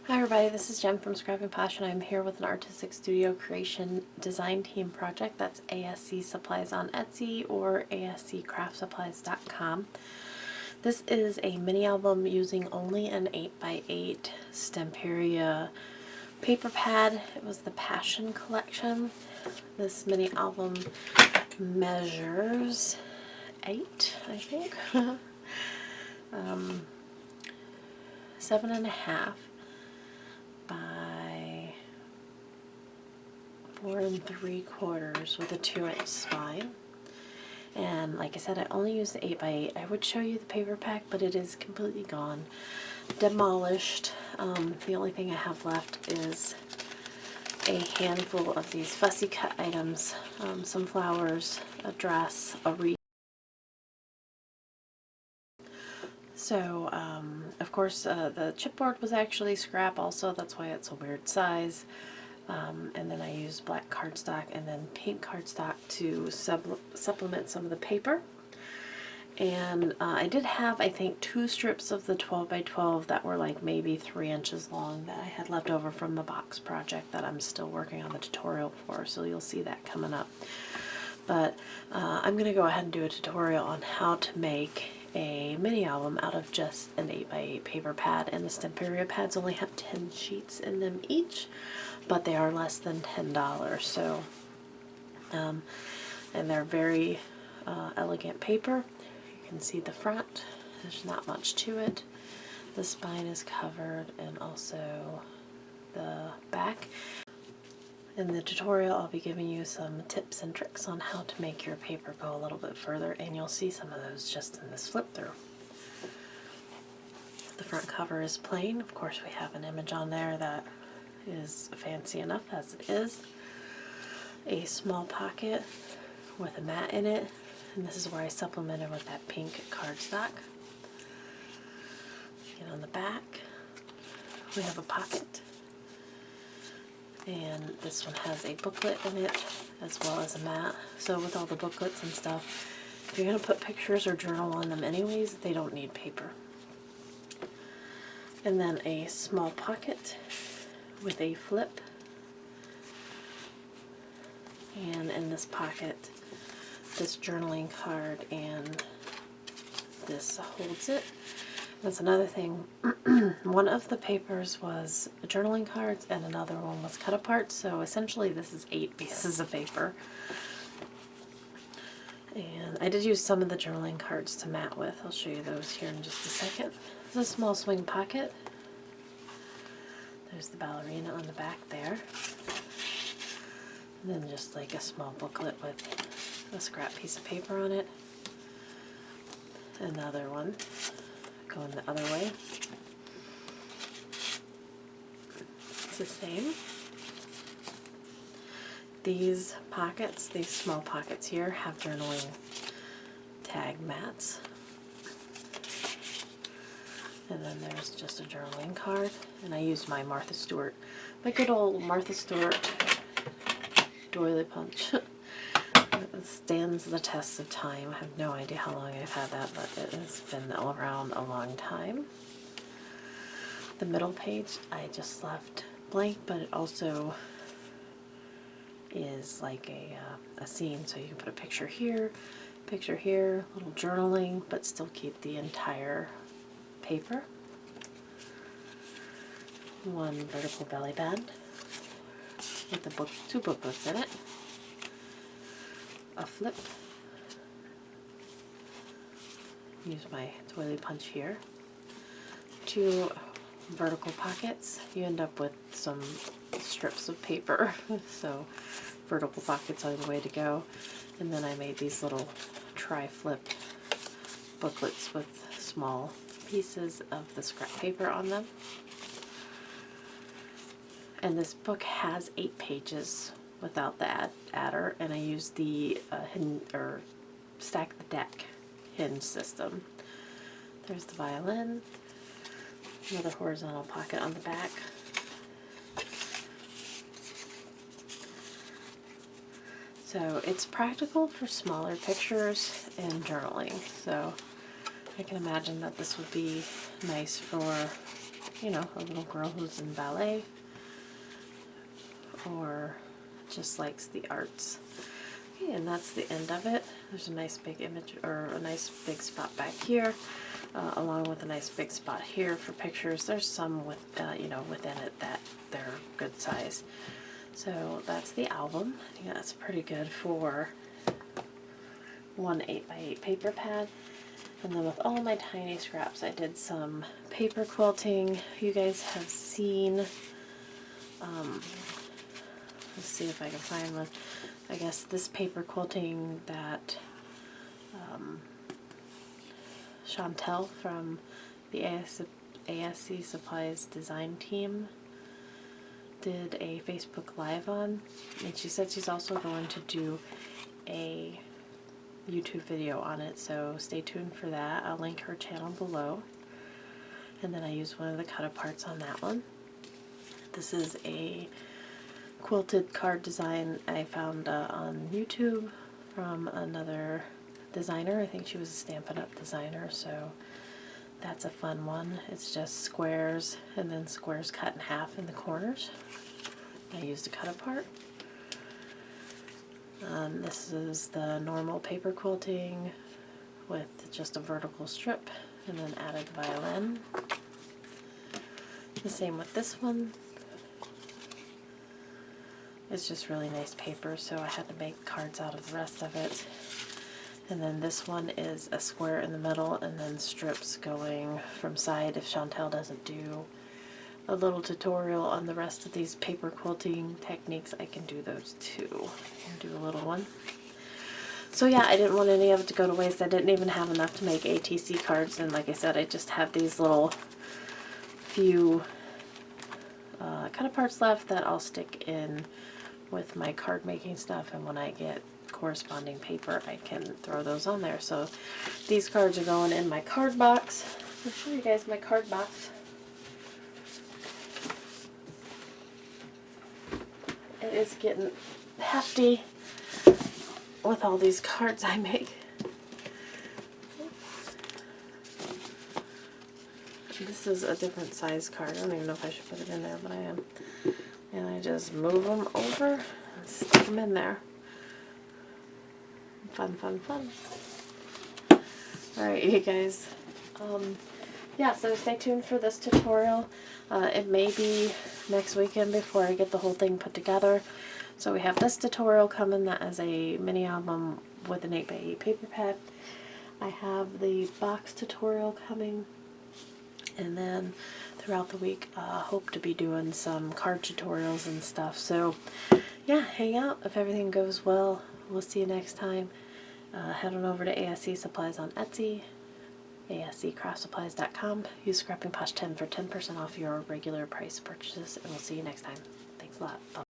Hi everybody, this is Jen from Scribing Passion. I'm here with an artistic studio creation design team project. That's ASC Supplies on Etsy or asccraftsupplies.com. This is a mini album using only an 8x8 Stamperia paper pad. It was the Passion collection. This mini album measures 8, I think. 7.5 by 4 3/4 with a 2-inch spine. And like I said, I only used the 8x8. I would show you the paper pack, but it is completely gone, demolished. The only thing I have left is a handful of these fussy cut items, some flowers, a dress, a wreath. So, of course, the chipboard was actually scrap also, that's why it's a weird size. And then I used black cardstock and then pink cardstock to supplement some of the paper. And I did have, I think, 2 strips of the 12x12 that were like maybe 3 inches long that I had left over from the box project that I'm still working on the tutorial for, so you'll see that coming up. But I'm going to go ahead and do a tutorial on how to make a mini album out of just an 8x8 paper pad, and the Stamperia pads only have 10 sheets in them each, but they are less than $10. So, and they're very elegant paper. You can see the front. There's not much to it. The spine is covered, and also the back. In the tutorial, I'll be giving you some tips and tricks on how to make your paper go a little bit further, and you'll see some of those just in this flip through. The front cover is plain. Of course, we have an image on there that is fancy enough as it is. A small pocket with a mat in it, and this is where I supplemented with that pink cardstock. And on the back, we have a pocket. And this one has a booklet in it as well as a mat. So with all the booklets and stuff, if you're going to put pictures or journal on them anyways, they don't need paper. And then a small pocket with a flip. And in this pocket, this journaling card, and this holds it. That's another thing. One of the papers was journaling cards and another one was cut apart, so essentially this is 8 pieces of paper. And I did use some of the journaling cards to mat with. I'll show you those here in just a second. This is a small swing pocket. There's the ballerina on the back there. And then just like a small booklet with a scrap piece of paper on it. Another one going the other way. It's the same. These pockets, these small pockets here, have journaling tag mats. And then there's just a journaling card. And I used my Martha Stewart, my good old Martha Stewart doily punch. It stands the test of time. I have no idea how long I've had that, but it has been around a long time. The middle page I just left blank, but it also is like a scene, so you can put a picture here, little journaling, but still keep the entire paper. One vertical belly band with the book, 2 booklets in it. A flip. Use my doily punch here. 2 vertical pockets. You end up with some strips of paper, so vertical pockets are the way to go. And then I made these little tri-flip booklets with small pieces of the scrap paper on them. And this book has 8 pages without the adder, and I used the hidden or stack the deck hinge system. There's the violin, another horizontal pocket on the back. So it's practical for smaller pictures and journaling. So I can imagine that this would be nice for you know, a little girl who's in ballet or just likes the arts. Okay, and that's the end of it. There's a nice big image, or a nice big spot back here, along with a nice big spot here for pictures. There's some with, you know, within it that they're good size. So that's the album. I think that's pretty good for one 8x8 paper pad. And then with all my tiny scraps, I did some paper quilting. You guys have seen, let's see if I can find one. I guess this paper quilting that Chantel from the ASC Supplies design team did a Facebook Live on, and she said she's also going to do a YouTube video on it, so stay tuned for that. I'll link her channel below. And then I used one of the cut-aparts on that one. This is a quilted card design I found on YouTube from another designer. I think she was a Stampin' Up designer, so that's a fun one. It's just squares and then squares cut in half in the corners. I used a cut-apart. This is the normal paper quilting with just a vertical strip and then added violin. The same with this one. It's just really nice paper, so I had to make cards out of the rest of it. And then this one is a square in the middle and then strips going from side. If Chantel doesn't do a little tutorial on the rest of these paper quilting techniques, I can do those too. I'll do a little one. So yeah, I didn't want any of it to go to waste. I didn't even have enough to make ATC cards, and like I said, I just have these little few cut-aparts left that I'll stick in with my card making stuff, and when I get corresponding paper I can throw those on there. So these cards are going in my card box. I'll show you guys my card box. It is getting hefty with all these cards I make. This is a different size card. I don't even know if I should put it in there, but I am. And I just move them over and stick them in there. Fun, fun, fun. Alright, you guys. Yeah, so stay tuned for this tutorial. It may be next weekend before I get the whole thing put together. So we have this tutorial coming that is a mini album with an 8x8 paper pad. I have the box tutorial coming. And then throughout the week, hope to be doing some card tutorials and stuff. So yeah, hang out. If everything goes well, we'll see you next time. Head on over to ASC Supplies on Etsy, asccraftsupplies.com. Use Scrapping Posh 10 for 10% off your regular price purchases, and we'll see you next time. Thanks a lot. Bye.